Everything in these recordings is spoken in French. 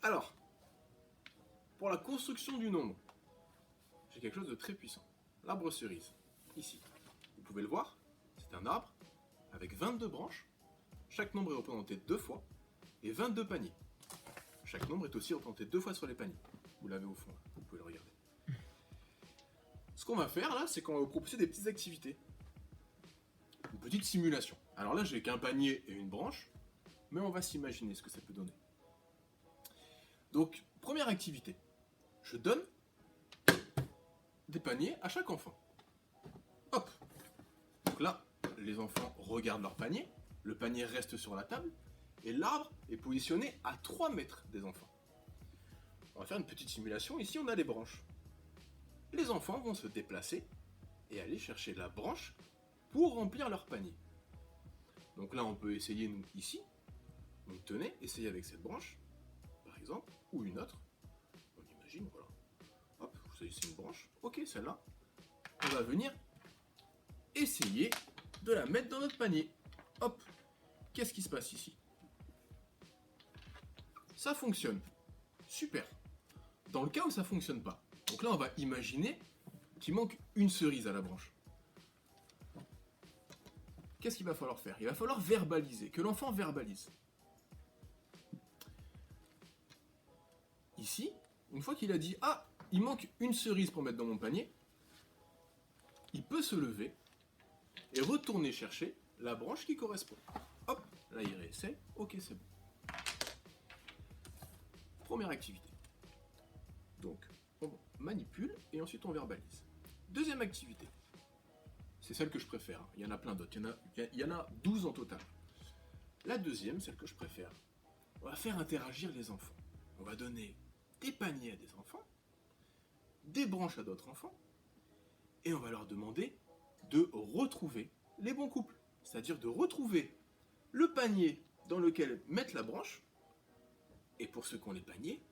Alors, pour la construction du nombre, j'ai quelque chose de très puissant. L'arbre cerise, ici. Vous pouvez le voir, c'est un arbre avec 22 branches. Chaque nombre est représenté 2 fois et 22 paniers. Chaque nombre est aussi représenté 2 fois sur les paniers. Vous l'avez au fond, là. Vous pouvez le regarder. Ce qu'on va faire là, c'est qu'on va vous proposer des petites activités. Une petite simulation. Alors là, j'ai qu'un panier et une branche, mais on va s'imaginer ce que ça peut donner. Donc, première activité. Je donne des paniers à chaque enfant. Hop. Donc là, les enfants regardent leur panier, le panier reste sur la table, et l'arbre est positionné à 3 mètres des enfants. On va faire une petite simulation. Ici, on a les branches. Les enfants vont se déplacer et aller chercher la branche pour remplir leur panier. Donc là, on peut essayer, nous, ici. Donc tenez, essayez avec cette branche, par exemple, ou une autre. On imagine, voilà. Hop, vous savez, c'est une branche. Ok, celle-là. On va venir essayer de la mettre dans notre panier. Hop. Qu'est-ce qui se passe ici? Ça fonctionne. Super. Dans le cas où ça fonctionne pas, donc là, on va imaginer qu'il manque une cerise à la branche. Qu'est-ce qu'il va falloir faire? Il va falloir verbaliser, que l'enfant verbalise. Ici, une fois qu'il a dit « Ah, il manque une cerise pour mettre dans mon panier », il peut se lever et retourner chercher la branche qui correspond. Hop, là il réessaie, ok c'est bon. Première activité. Donc, on manipule et ensuite on verbalise. Deuxième activité. C'est celle que je préfère, il y en a plein d'autres, il y en a 12 en total. La deuxième, celle que je préfère, on va faire interagir les enfants. On va donner des paniers à des enfants, des branches à d'autres enfants, et on va leur demander de retrouver les bons couples. C'est-à-dire de retrouver le panier dans lequel mettre la branche, et pour ceux qui ont les paniers,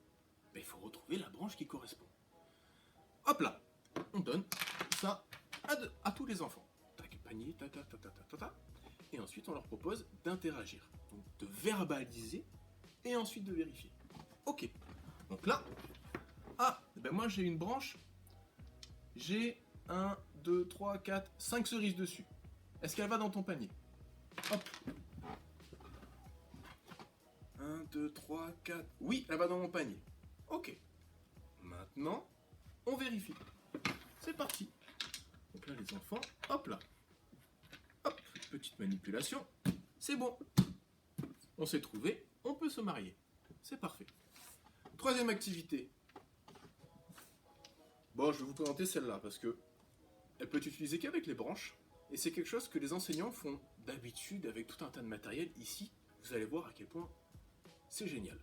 il faut retrouver la branche qui correspond. Hop là, on donne ça à tous les enfants. Tac, panier, ta, ta, ta, ta, ta, ta, ta. Et ensuite on leur propose d'interagir, donc de verbaliser, et ensuite de vérifier. Ok, donc là, moi j'ai une branche, j'ai 1, 2, 3, 4, 5 cerises dessus. Est-ce qu'elle va dans ton panier? Hop. 1, 2, 3, 4. Oui, elle va dans mon panier. Ok. Maintenant, on vérifie. C'est parti. Donc là, les enfants, hop là. Hop, petite manipulation. C'est bon. On s'est trouvé, on peut se marier. C'est parfait. Troisième activité. Bon, je vais vous présenter celle-là parce que elle peut être utilisée qu'avec les branches. Et c'est quelque chose que les enseignants font d'habitude avec tout un tas de matériel. Ici, vous allez voir à quel point c'est génial.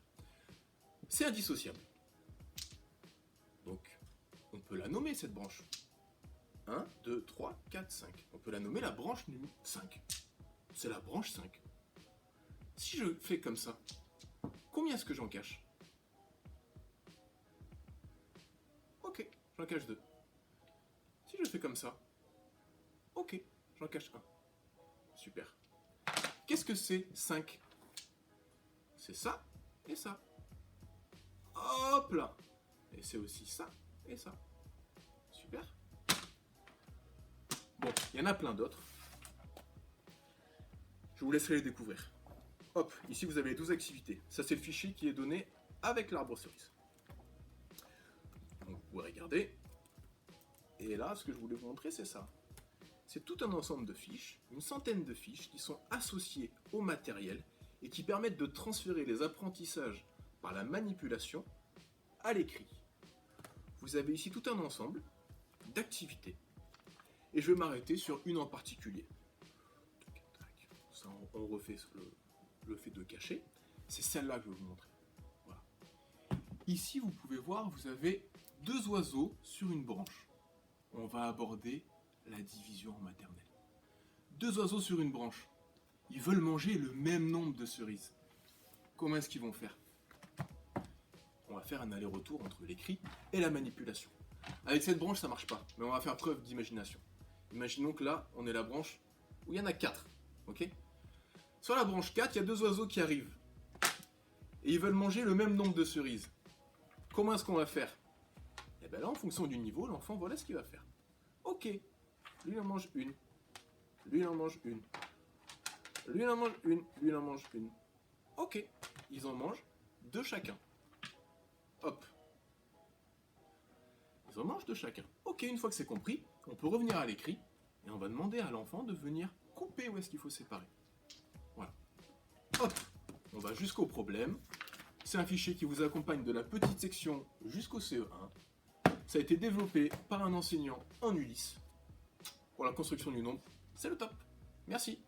C'est indissociable. Donc, on peut la nommer cette branche. 1, 2, 3, 4, 5. On peut la nommer la branche numéro 5. C'est la branche 5. Si je fais comme ça, combien est-ce que j'en cache? Ok, j'en cache 2. Si je fais comme ça, ok, j'en cache 1. Super. Qu'est-ce que c'est 5? C'est ça et ça. Hop là. Et c'est aussi ça et ça. Super. Bon, il y en a plein d'autres. Je vous laisserai les découvrir. Hop, ici vous avez les 12 activités. Ça c'est le fichier qui est donné avec l'arbre cerise. Donc vous pouvez regarder. Et là, ce que je voulais vous montrer, c'est ça. C'est tout un ensemble de fiches, une centaine de fiches qui sont associées au matériel et qui permettent de transférer les apprentissages par la manipulation à l'écrit. Vous avez ici tout un ensemble d'activités. Et je vais m'arrêter sur une en particulier. Ça, on refait le fait de cacher. C'est celle-là que je vais vous montrer. Voilà. Ici, vous pouvez voir, vous avez 2 oiseaux sur une branche. On va aborder la division en maternelle. 2 oiseaux sur une branche. Ils veulent manger le même nombre de cerises. Comment est-ce qu'ils vont faire? On va faire un aller-retour entre l'écrit et la manipulation. Avec cette branche, ça marche pas, mais on va faire preuve d'imagination. Imaginons que là, on est la branche où il y en a 4. Ok? Sur la branche 4, il y a 2 oiseaux qui arrivent. et ils veulent manger le même nombre de cerises. Comment est-ce qu'on va faire? Et bien là, en fonction du niveau, l'enfant, voilà ce qu'il va faire. Ok, lui il en mange une, lui il en mange une, lui il en mange une, lui il en mange une. Ok, ils en mangent deux chacun. Hop. Ils en mangent deux chacun. Ok, une fois que c'est compris, on peut revenir à l'écrit et on va demander à l'enfant de venir couper où est-ce qu'il faut séparer. Voilà. Hop, on va jusqu'au problème. C'est un fichier qui vous accompagne de la petite section jusqu'au CE1. Ça a été développé par un enseignant en Ulysse. Pour la construction du nombre, c'est le top. Merci.